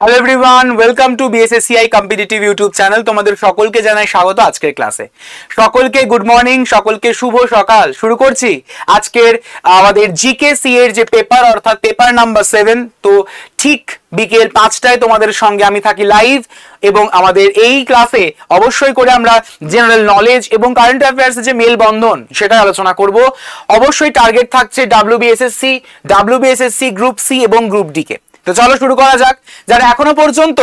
Hello everyone, welcome to BSSCI competitive YouTube channel. তোমাদের সকলকে জানাই স্বাগত আজকের ক্লাসে। সকলকে গুড মর্নিং, সকলকে শুভ সকাল। শুরু করছি আজকের আমাদের জিকেসি এর যে পেপার, অর্থাৎ পেপার নাম্বার 7। তো ঠিক বিকেল 5টায় তোমাদের সঙ্গে আমি থাকি লাইভ, এবং আমাদের এই ক্লাসে অবশ্যই করে আমরা জেনারেল নলেজ এবং কারেন্ট অ্যাফেয়ার্স যে মেলবন্ধন সেটা আলোচনা করব। অবশ্যই টার্গেট থাকছে ডাব্লিউবিএসএসসি গ্রুপ সি এবং গ্রুপ ডি কে। তো চলো শুরু করা যাক। যারা এখনো পর্যন্ত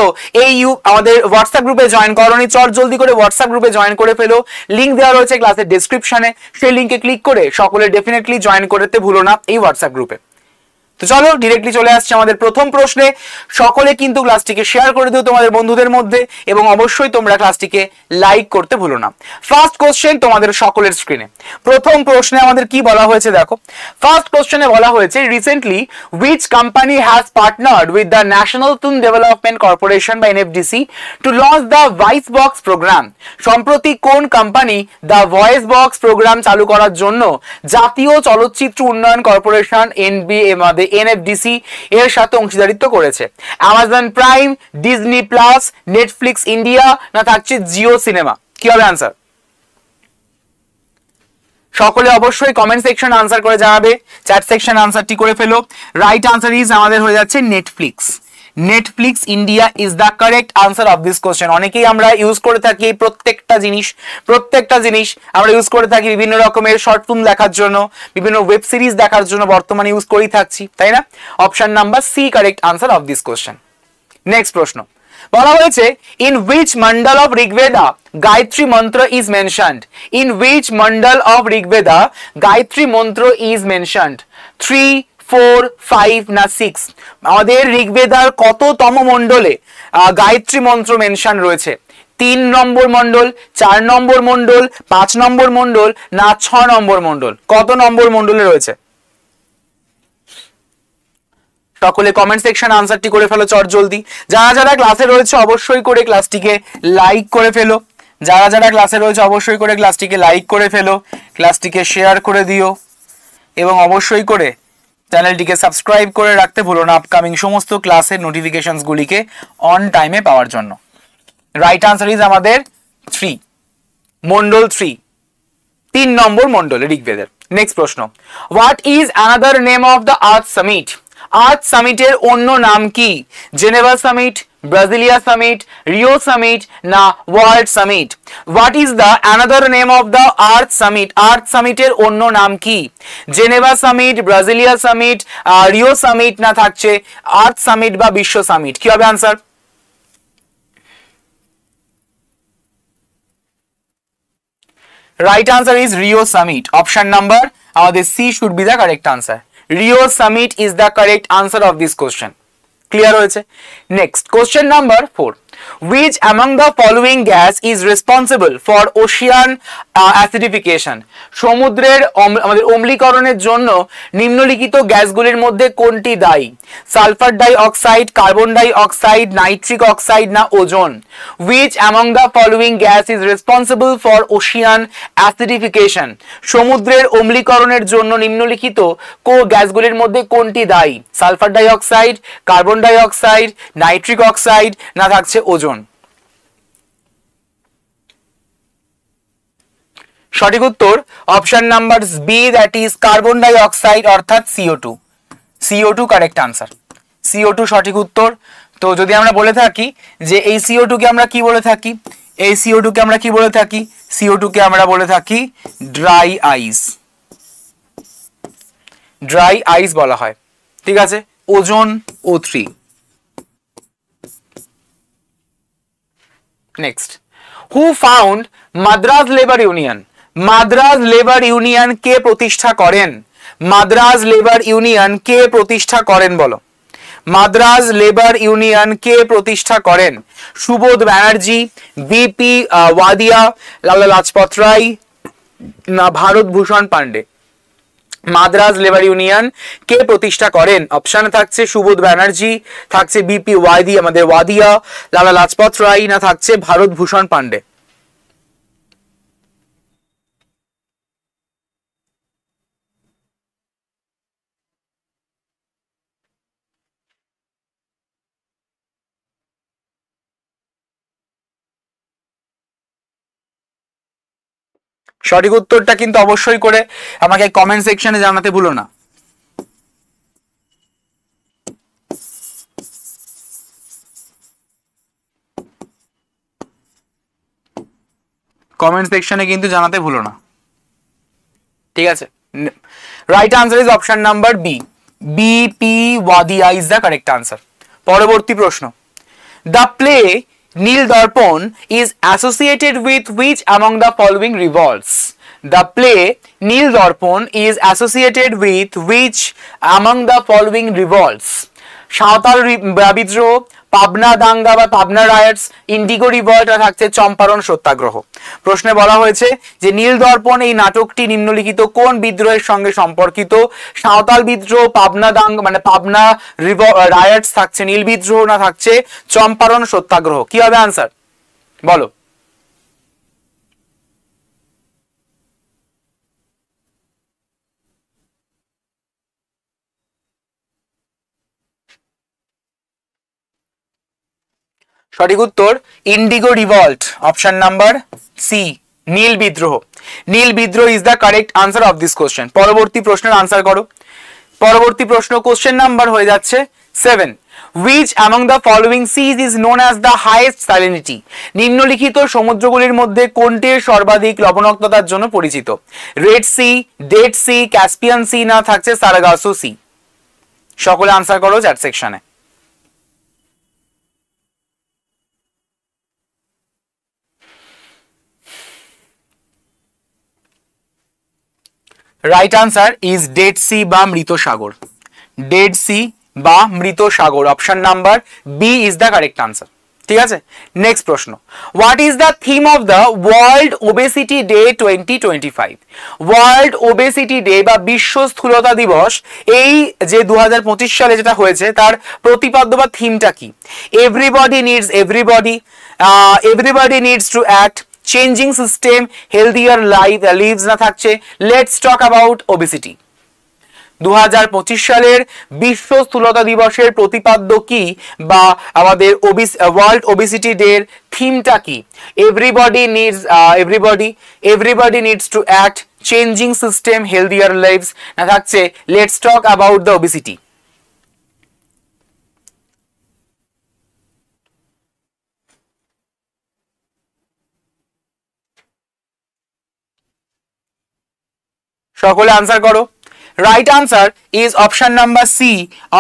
এই আমাদের হোয়াটসঅ্যাপ গ্রুপে জয়েন করোনি, চট জলদি করে হোয়াটসঅ্যাপ গ্রুপে জয়েন করে ফেলো। লিংক দেওয়া রয়েছে ক্লাসের ডেসক্রিপশনে, সেই লিংকে ক্লিক করে সকলে ডেফিনেটলি জয়েন করতে ভুলো না এই হোয়াটসঅ্যাপ গ্রুপে। তো চলো ডিরেক্টলি চলে আসছে আমাদের প্রথম প্রশ্নে। সকলে কিন্তু ক্লাসটিকে শেয়ার করে দিও তোমাদের বন্ধুদের মধ্যে, এবং অবশ্যই তোমরা ক্লাসটিকে লাইক করতে ভুলো না। ফার্স্ট কোশ্চেন তোমাদের সকলের স্ক্রিনে। প্রথম প্রশ্নে আমাদের কি বলা হয়েছে দেখো। ফার্স্ট কোশ্চেনে বলা হয়েছে, recently which company has partnered with the national film development corporation বা NFDC to launch the voice box programme. সম্প্রতি কোন company the voice box programme চালু করার জন্য জাতীয় চলচ্চিত্র উন্নয়ন কর্পোরেশন এনএফডিসি এর সাথে অংশীদারিত্ব করেছে? Amazon prime, Disney plus, Netflix India, না থাকছে জিও সিনেমা? কি হবে আনসার? সকলে অবশ্যই কমেন্ট সেকশন আনসার করে জানাবে। চ্যাট সেকশন আনসারটি করে ফেলো। রাইট আনসার ইজ আমাদের হয়ে যাচ্ছে Netflix. Netflix India is the correct answer of this question. অনেকেই আমরা ইউজ করে থাকি প্রত্যেকটা জিনিস আমরা ইউজ করে থাকি বিভিন্ন রকমের শর্ট ফিল্ম দেখার জন্য, বিভিন্ন ওয়েব সিরিজ দেখার জন্য বর্তমানে ইউজ করেই থাকছি, তাই না? Option number C correct answer of this question. Next প্রশ্ন বলা হয়েছে, in which mandal of Rigveda Gayatri mantra is mentioned? In which mandal of Rigveda Gayatri mantra is mentioned? 3, 4, 5 না 6? আমাদের ঋগ্বেদার কততম মন্ডলে গায়ত্রী মন্ত্র মেনশন রয়েছে? 3 নম্বর মন্ডল, 4 নম্বর মন্ডল, 5 নম্বর মন্ডল, না 6 নম্বর মন্ডল? কত নম্বর মন্ডলে রয়েছে? সকলে কমেন্ট সেকশন আনসারটি করে ফেলো চট জলদি। যারা যারা ক্লাসে রয়েছে অবশ্যই করে ক্লাসটিকে লাইক করে ফেলো। যারা যারা ক্লাসে রয়েছে অবশ্যই করে ক্লাসটিকে লাইক করে ফেলো, ক্লাসটিকে শেয়ার করে দিও, এবং অবশ্যই করে চ্যানেলটিকে সাবস্ক্রাইব করে রাখতে ভুলো না আপকামিং সমস্ত ক্লাসের নোটিফিকেশনস গুলিকে অন টাইমে পাওয়ার জন্য। রাইট আনসার ইজ আমাদের 3, মন্ডল 3, 3 নম্বর মন্ডলে ঋগ্বেদের। নেক্সট প্রশ্ন, what is another name of the earth summit? Earth সামিটের অন্য নাম কি? Geneva summit, Brasilia summit, Rio summit, না world summit? What is the another name of the earth summit? Earth সামিটের অন্য নাম কি? Geneva summit, Brasilia summit, Rio summit, না থাকছে আর্থ সামিট বা বিশ্ব সামিট? কি হবে answer? Right answer is Rio Summit. Option number আমাদের C should be the correct answer. Rio Summit is the correct answer of this question. Clear হয়েছে? Next, question number 4. Which among the following gas is responsible for ocean acidification? সমুদ্রের আমাদের অম্লীকরণের জন্য নিম্নলিখিত গ্যাসগুলির মধ্যে কোনটি দায়ী? Sulphur dioxide, carbon dioxide, nitric oxide, না ozone? Which among the following gas is responsible for ocean acidification? সমুদ্রের অম্লীকরণের জন্য নিম্নলিখিত গ্যাসগুলির মধ্যে কোনটি দায়ী? Sulphur dioxide, carbon dioxide, nitric oxide, না থাকছে ওজোন? সঠিক উত্তর option number B, that is carbon dioxide অর্থাৎ CO2। CO2 correct answer. CO2 সঠিক উত্তর। তো যদি আমরা বলে থাকি যে এই CO2 কে আমরা কি বলে থাকি? এই CO2 কে আমরা কি বলে থাকি? CO2 কে আমরা বলে থাকি ড্রাই আইস। ড্রাই আইস বলা হয়, ঠিক আছে? Ozone O3। Next, who found Madras labour union? Madras labour union কে প্রতিষ্ঠা করেন? মাদ্রাজ লেবার ইউনিয়ন কে প্রতিষ্ঠা করেন বলো? মাদ্রাজ লেবার ইউনিয়ন কে প্রতিষ্ঠা করেন? সুবোধ ব্যানার্জি, বিপি ওয়াদিয়া, লালা লাজপত রায়, না ভারত ভূষণ পান্ডে? মাদ্রাজ লেবার ইউনিয়ন কে প্রতিষ্ঠা করেন? অপশন থাকছে সুবোধ ব্যানার্জি, থাকছে বিপি ওয়াদিয়া, লালা লাজপত রায়, না থাকছে ভারত ভূষণ পান্ডে? সঠিক উত্তরটা কিন্তু অবশ্যই করে আমাকে কমেন্ট সেকশনে জানাতে ভুলো না। কমেন্ট সেকশনে কিন্তু জানাতে ভুলো না, ঠিক আছে। Right answer is option number B, BP Wadia is the correct answer. পরবর্তী প্রশ্ন, the play Neel Darpan is associated with which among the following revolts? The play Neel Darpan is associated with which among the following revolts? Santhal বিদ্রোহ, পাবনা দাঙ্গা বা Pabna riots, Indigo revolt, আর থাকছে চম্পারণ সত্যাগ্রহ। প্রশ্নে বলা হয়েছে যে নীল দর্পণ এই নাটকটি নিম্নলিখিত কোন বিদ্রোহের সঙ্গে সম্পর্কিত? সাঁওতাল বিদ্রোহ, পাবনা দাঙ্গা মানে পাবনা রায়টস থাকছে নীল বিদ্রোহ, না থাকছে চম্পারণ সত্যাগ্রহ? কি হবে আনসার বলো? সঠিক উত্তর indigo revolt, option number C, নীল বিদ্রোহ। নীল বিদ্রোহ is the correct answer of this question. পরবর্তী প্রশ্নের আনসার করো। পরবর্তী প্রশ্ন কোশ্চেন নাম্বার হয়ে যাচ্ছে 7, which among the following seas is known as the highest salinity? নিম্নলিখিত সমুদ্রগুলির মধ্যে কোনটির সর্বাধিক লবণাক্ততার জন্য পরিচিত? Red sea, dead sea, Caspian sea, না থাকছে সারাগাসো সি? সকলে আনসার করো চ্যাট সেকশনে। Right answer is dead sea বা মৃত সাগর। ডেড সি বা মৃত সাগর, option number B is the correct answer. ঠিক আছে, নেক্সট প্রশ্ন, what is the theme of the world obesity day 2025? World obesity day বা বিশ্ব স্থূলতা দিবস এই যে 2025 সালে যেটা হয়েছে তার প্রতিপাদ্য বা থিমটা কি? Everybody needs everybody, everybody needs to act, changing system, healthier life lives, না থাকছে লেটস টক অ্যাবাউট ওবেসিটি। 2025 সালের বিশ্ব স্থূলতা দিবসের প্রতিপাদ্য কি বা আমাদের ওয়ার্ল্ড ওবেসিটি ডে এর থিমটা কি? Everybody needs everybody needs to act, changing system, healthier lives, না থাকছে let's talk about the obesity. সকলে আনসার করো। Right answer is option number C,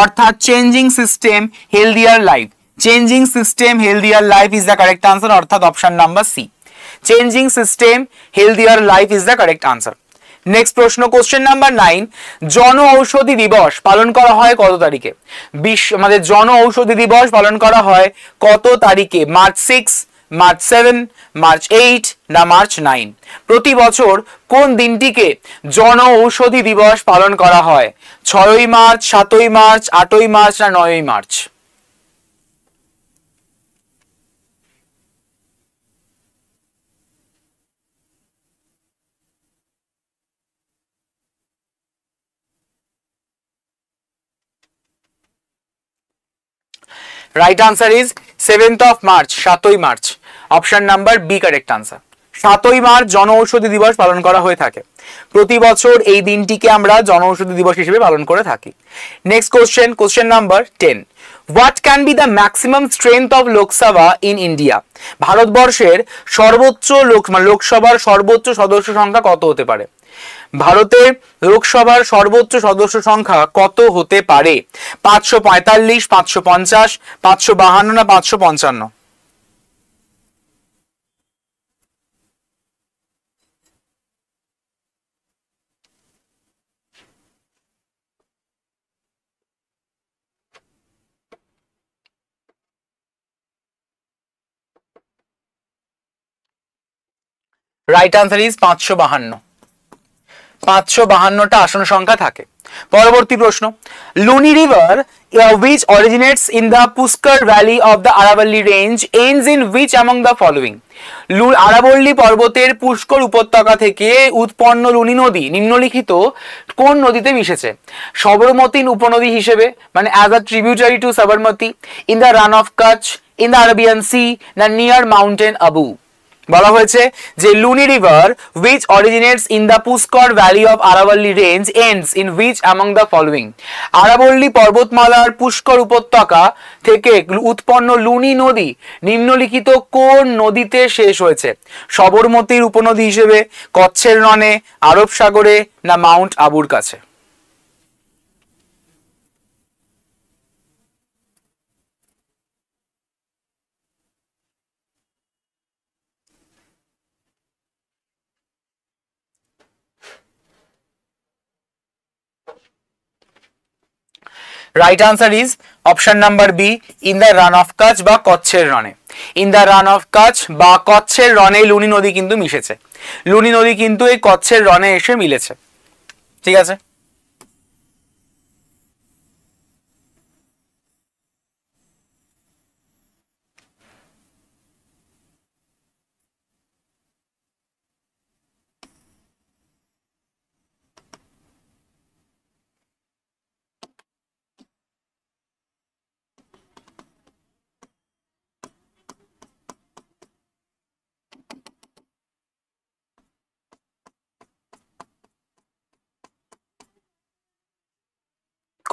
অর্থাৎ changing system healthier life. Changing system healthier life is the correct answer, অর্থাৎ option number C, changing system healthier life is the correct answer. Next প্রশ্ন, question number 9, Jan Aushadhi দিবস পালন করা হয় কত তারিখে? আমাদের জন ঔষধি দিবস পালন করা হয় কত তারিখে? মার্চ 6, মার্চ 7, মার্চ 8, না মার্চ 9? প্রতি বছর কোন দিনটিকে জন ঔষধি দিবস পালন করা হয়? 6ই মার্চ, 7ই মার্চ, 8ই মার্চ, না 9ই March? Right answer is 7th of March, 7ই March, option number B correct answer. 7ই মার্চ জন ঔষধি দিবস পালন করা হয়ে থাকে। প্রতি বছর এই দিনটিকে আমরা জন ঔষধি দিবস হিসেবে পালন করে থাকি। Next question, question number 10, what can be the maximum strength of Lok Sabha in India? ভারতবর্ষের সর্বোচ্চ লোকসভার সর্বোচ্চ সদস্য সংখ্যা কত হতে পারে? ভারতের লোকসভার সর্বোচ্চ সদস্য সংখ্যা কত হতে পারে? 545, 550, 552, না 555? Right answer is 552। 552টা আসন সংখ্যা থাকে। পরবর্তী প্রশ্ন, Luni river which originates in the Pushkar Valley of the Aravalli range ends in which among the following? আরাবল্লী পর্বতের পুষ্কর উপত্যকা থেকে উৎপন্ন লুনি নদী নিম্নলিখিত কোন নদীতে মিশেছে? সবরমতী উপনদী হিসেবে, মানে as a tributary to Sabarmati, in the Rann of Kutch, in the Arabian sea, না নিয়ার মাউন্টেন আবু? বলা হয়েছে যে Luni river which originates in the Pushkar valley of আরাবল্লী range ends in which among the following? আরাবল্লী পর্বতমালার পুষ্কর উপত্যকা থেকে উৎপন্ন লুনি নদী নিম্নলিখিত কোন নদীতে শেষ হয়েছে? সবরমতীর উপনদী হিসেবে, কচ্ছের রণে, আরব সাগরে, না মাউন্ট আবুর কাছে? Right answer is option number B, in the Rann of Kutch বা কচ্ছের রণে। In the Rann of Kutch বা কচ্ছের রণে লুনি নদী কিন্তু মিশেছে। লুনি নদী কিন্তু এই কচ্ছের রণে এসে মিলেছে। ঠিক আছে,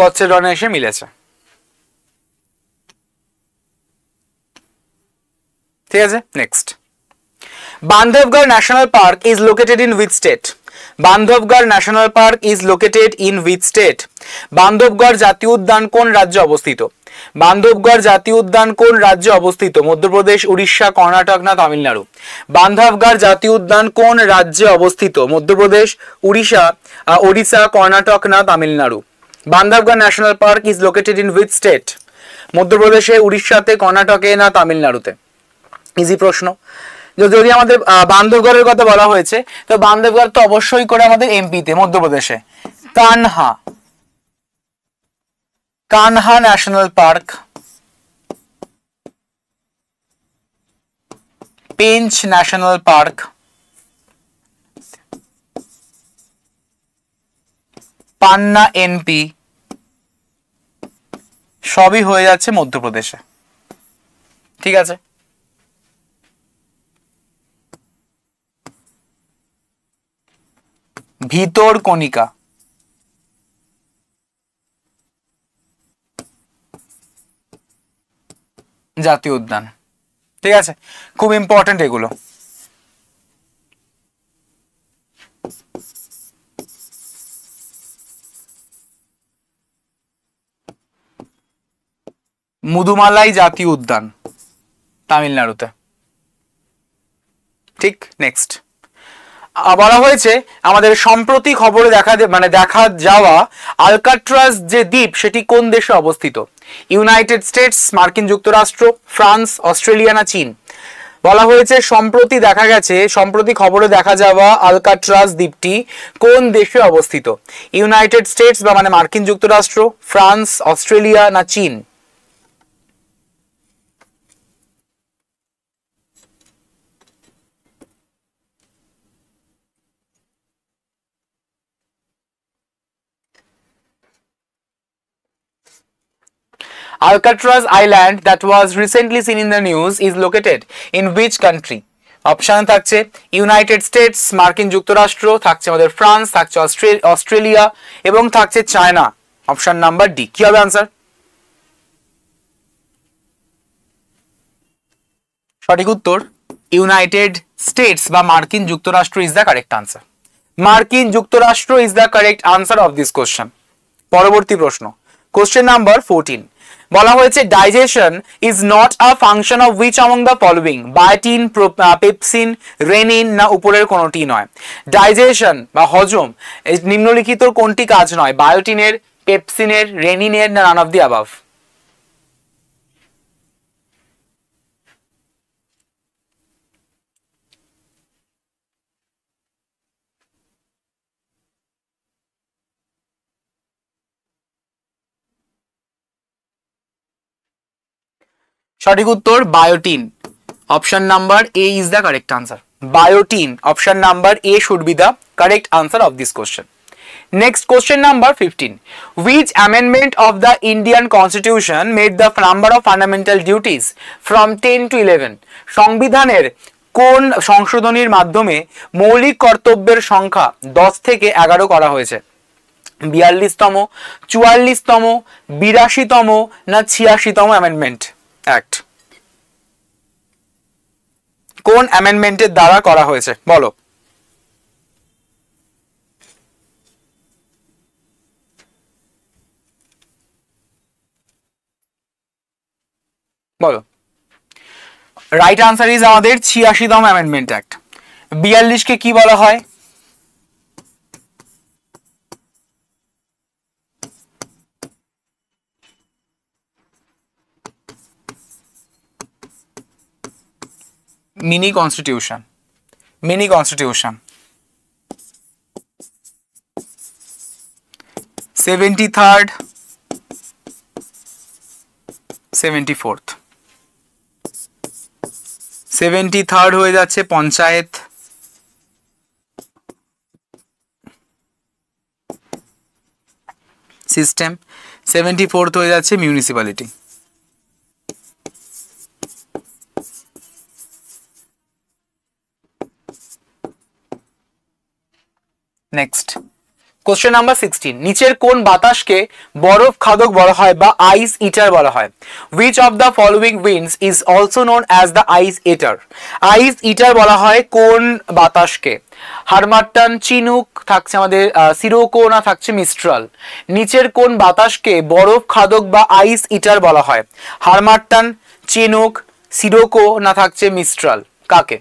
কচ্ছের রণে এসে মিলেছে। ঠিক আছে, next. Bandhavgarh national park is located in which state? Bandhavgarh national park is located in which state? Bandhavgarh জাতীয় উদ্যান কোন রাজ্যে অবস্থিত? বান্ধবগড় জাতীয় উদ্যান কোন রাজ্যে অবস্থিত? মধ্যপ্রদেশ, উড়িষ্যা, কর্ণাটক, না তামিলনাড়ু? বান্ধবগড় জাতীয় উদ্যান কোন রাজ্যে অবস্থিত? মধ্যপ্রদেশ, ওড়িশা, কর্ণাটক, না Tamil Nadu? Bandhavgarh national park is located in which state? মধ্যপ্রদেশে, উড়িষ্যাতে, কর্ণাটকে, না তামিলনাড়ুতে? ইজি প্রশ্ন। যদি আমাদের বান্ধবগড়ের কথা বলা হয়েছে, তো বান্ধবগড় তো অবশ্যই করে আমাদের এমপিতে, মধ্যপ্রদেশে। Kanha national park, Pench national park, Panna NP, সবই হয়ে যাচ্ছে মধ্যপ্রদেশে। ঠিক আছে, ভিতরকণিকা জাতীয় উদ্যান। ঠিক আছে, খুব ইম্পর্টেন্ট এগুলো। মুদুমালাই জাতীয় উদ্যান তামিলনাড়ুতে। ঠিক, নেক্সট। বলা হয়েছে আমাদের সম্প্রতি খবরে দেখা যাওয়া আলকাট্রাজ যে দ্বীপ সেটি কোন দেশে অবস্থিত? ইউনাইটেড স্টেটস, মার্কিন যুক্তরাষ্ট্র, ফ্রান্স, অস্ট্রেলিয়া, না চীন? বলা হয়েছে সম্প্রতি খবরে দেখা যাওয়া আলকাট্রাজ দ্বীপটি কোন দেশে অবস্থিত? ইউনাইটেড স্টেটস বা মানে মার্কিন যুক্তরাষ্ট্র, ফ্রান্স, অস্ট্রেলিয়া, না চীন? Alcatraz Island that was recently seen in the news is located in which country? Option থাকছে ইউনাইটেড স্টেটস, মার্কিন যুক্তরাষ্ট্র, থাকছে আমাদের ফ্রান্স, থাকছে অস্ট্রেলিয়া এবং থাকছে চায়না। Option number D. কি হবে আনসার? সঠিক উত্তর ইউনাইটেড স্টেটস বা মার্কিন যুক্তরাষ্ট্র ইজ দ্য কারেক্ট আনসার। মার্কিন যুক্তরাষ্ট্র is the correct answer of this question. পরবর্তী প্রশ্ন, কোশ্চেন নাম্বার 14। বলা হয়েছে digestion is not a function of which among the following? বায়োটিন, pepsin, renin, না উপরের কোনটি নয়? ডাইজেশন বা হজম নিম্নলিখিত কোনটি কাজ নয়? বায়োটিনের, পেপসিনের, রেনিনের, না নান অফ দি অ্যাবাভ? সঠিক উত্তর বায়োটিন। Option number A is the correct answer. বায়োটিন, option number A should be the correct answer of this question. Next, question number 15. Which amendment of the Indian Constitution made the number of fundamental duties from 10 to 11? সংবিধানের কোন সংশোধনীর মাধ্যমে মৌলিক কর্তব্যের সংখ্যা 10 থেকে 11 করা হয়েছে? 42তম, 44তম, 82তম না 86তম অ্যামেন্ডমেন্ট অ্যাক্ট? কোন অ্যামেন্ডমেন্টের দ্বারা করা হয়েছে বলো? বলো। রাইট আনসার ইজ আমাদের 86তম অ্যামেন্ডমেন্ট অ্যাক্ট। 42কে কি বলা হয়? Mini constitution. Mini constitution. 73rd, 74th। 73rd হয়ে যাচ্ছে পঞ্চায়েত, সিস্টেম, 74th হয়ে যাচ্ছে মিউনিসিপ্যালিটি। নেক্সট কোশ্চেন নাম্বার 16, নিচের কোন বাতাসকে বরফ খাদক বলা হয় বা আইস ইটার বলা হয়? Which of the following winds is also known as the ice eater? আইস ইটার বলা হয় কোন বাতাসকে? হারমাট্টান, চিনুক থাকছে আমাদের, সিরোকো না থাকছে মিস্ট্রাল? নিচের কোন বাতাসকে বরফ খাদক বা আইস ইটার বলা হয়? হারমাট্টান, চিনুক, সিরোকো না থাকছে মিস্ট্রাল? কাকে?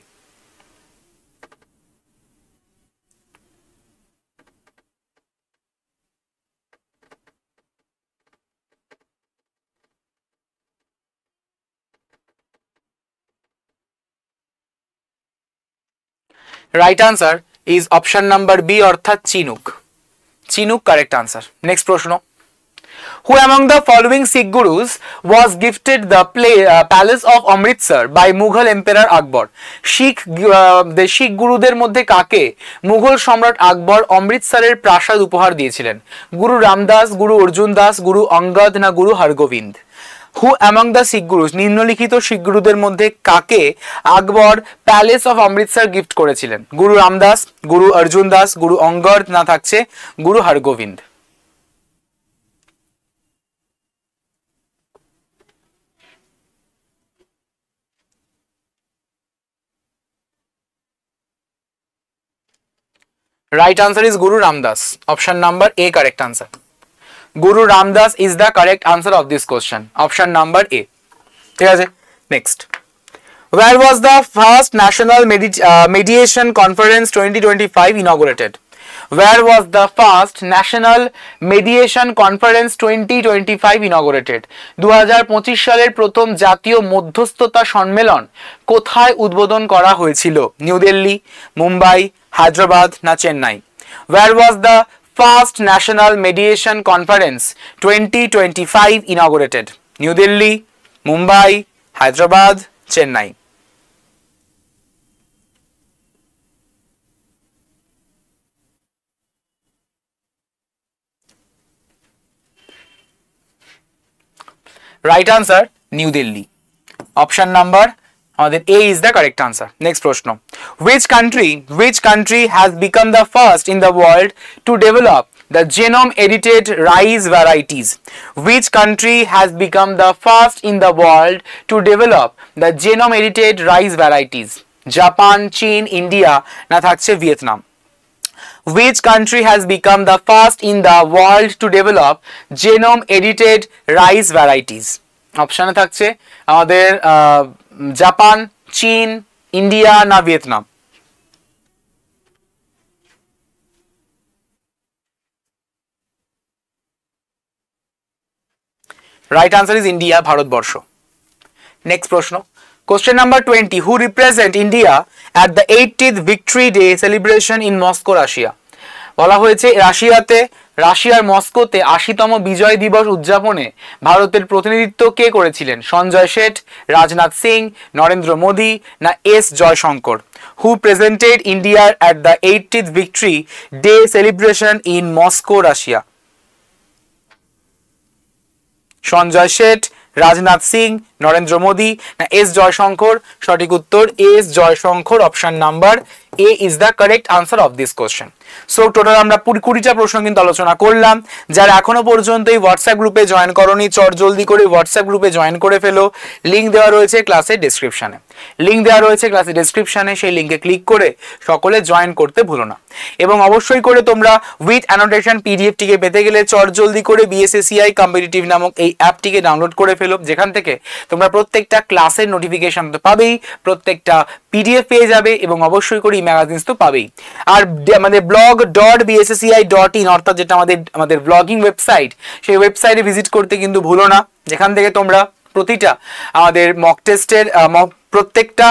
Right answer is option number B অর্থাৎ chinook. Chinook correct answer. Next প্রশ্ন, who among the following Sikh gurus was gifted the palace of Amritsar by Mughal empire Akbar? Sikh গুরুদের মধ্যে কাকে মুঘল সম্রাট আকবর অমৃতসরের প্রাসাদ উপহার দিয়েছিলেন? গুরু রামদাস, গুরু অর্জুন দাস, গুরু অঙ্গদ না Guru Hargobind? Who among the Sikh gurus, নিম্নলিখিত শিখ গুরুদের মধ্যে কাকে Akbar palace of Amritsar gift করেছিলেন? গুরু রামদাস, গুরু অর্জুন দাস, গুরু অঙ্গদ না থাকছে Guru Hargobind? Right answer is Guru Ramdas. Option number A correct answer. Guru Ramdas is the correct answer of this question. Option number A. ঠিক আছে, next. Where was the first National Mediation Conference 2025 inaugurated? Where was the first National Mediation Conference 2025 inaugurated? 2025 সালের প্রথম জাতীয় মধ্যস্থতা সম্মেলন কোথায় উদ্বোধন করা হয়েছিল? নিউ দিল্লি, মুম্বাই, হায়দ্রাবাদ না Chennai? Where was the first National Mediation Conference 2025 inaugurated? New Delhi, Mumbai, Hyderabad, Chennai? Right answer, New Delhi. Option number আমাদের A is the correct answer. Next প্রশ্ন, which country has become the first in the world to develop the genome edited rice varieties? Which country has become the first in the world to develop the genome edited rice varieties? Japan, China, India না থাকছে Vietnam? Which country has become the first in the world to develop genome edited rice varieties? অপশনে থাকছে আমাদের Japan, চীন, India না Vietnam? Right answer is India, Bharatvarsha. Next প্রশ্ন, question number 20, who represent India at the 80th victory day celebration in Moscow, Russia? বলা হয়েছে রাশিয়ার মস্কোতে 80তম বিজয় দিবস উদযাপনে ভারতের প্রতিনিধিত্ব কে করেছিলেন? সঞ্জয় শেঠ, রাজনাথ সিং, নরেন্দ্র মোদী না S Jaishankar? Who presented India at the 80th victory day celebration in Moscow, Russia? Sanjay Seth, Rajnath Singh, Narendra Modi না এস জয়শঙ্কর? সঠিক উত্তর S Jaishankar, option number A is the correct answer of this question. So total আমরা 20টা প্রশ্ন কিন্তু আলোচনা করলাম। যারা এখনো পর্যন্ত এই হোয়াটসঅ্যাপ গ্রুপে জয়েন করনি, চট জলদি করে হোয়াটসঅ্যাপ গ্রুপে জয়েন করে ফেলো। লিংক দেওয়া রয়েছে ক্লাসের ডেসক্রিপশনে, সেই লিংকে ক্লিক করে সকলে জয়েন করতে ভুলো না। এবং অবশ্যই করে তোমরা উইথ অ্যানোটেশন পিডিএফটিকে পেতে গেলে চট জলদি করে বিএসএসসিআই কম্পিটিটিভ নামক এই অ্যাপটিকে ডাউনলোড করে ফেলো, যেখান থেকে তোমরা প্রত্যেকটা ক্লাসের নোটিফিকেশন তো পাবেই, প্রত্যেকটা পিডিএফ পেয়ে যাবে এবং অবশ্যই করে ম্যাগাজিনস তো পাবেই। আর আমাদের blog.bssci.in অর্থাৎ যেটা আমাদের ব্লগিং ওয়েবসাইট, সেই ওয়েবসাইটে ভিজিট করতে কিন্তু ভুলো না, যেখান থেকে তোমরা প্রতিটা আমাদের মক টেস্টের প্রত্যেকটা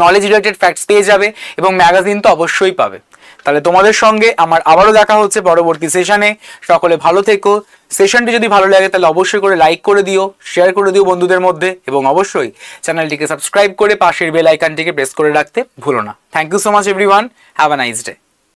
নলেজ রিলেটেড ফ্যাক্টস পেয়ে যাবে এবং ম্যাগাজিন তো অবশ্যই পাবে। তাহলে তোমাদের সঙ্গে আমার আবারও দেখা হচ্ছে পরবর্তী সেশনে। সকলে ভালো থেকো। সেশনটি যদি ভালো লাগে তাহলে অবশ্যই করে লাইক করে দিও, শেয়ার করে দিও বন্ধুদের মধ্যে এবং অবশ্যই চ্যানেলটিকে সাবস্ক্রাইব করে পাশের বেল আইকনটিকে প্রেস করে রাখতে ভুলো না। Thank you so much everyone, have a nice day.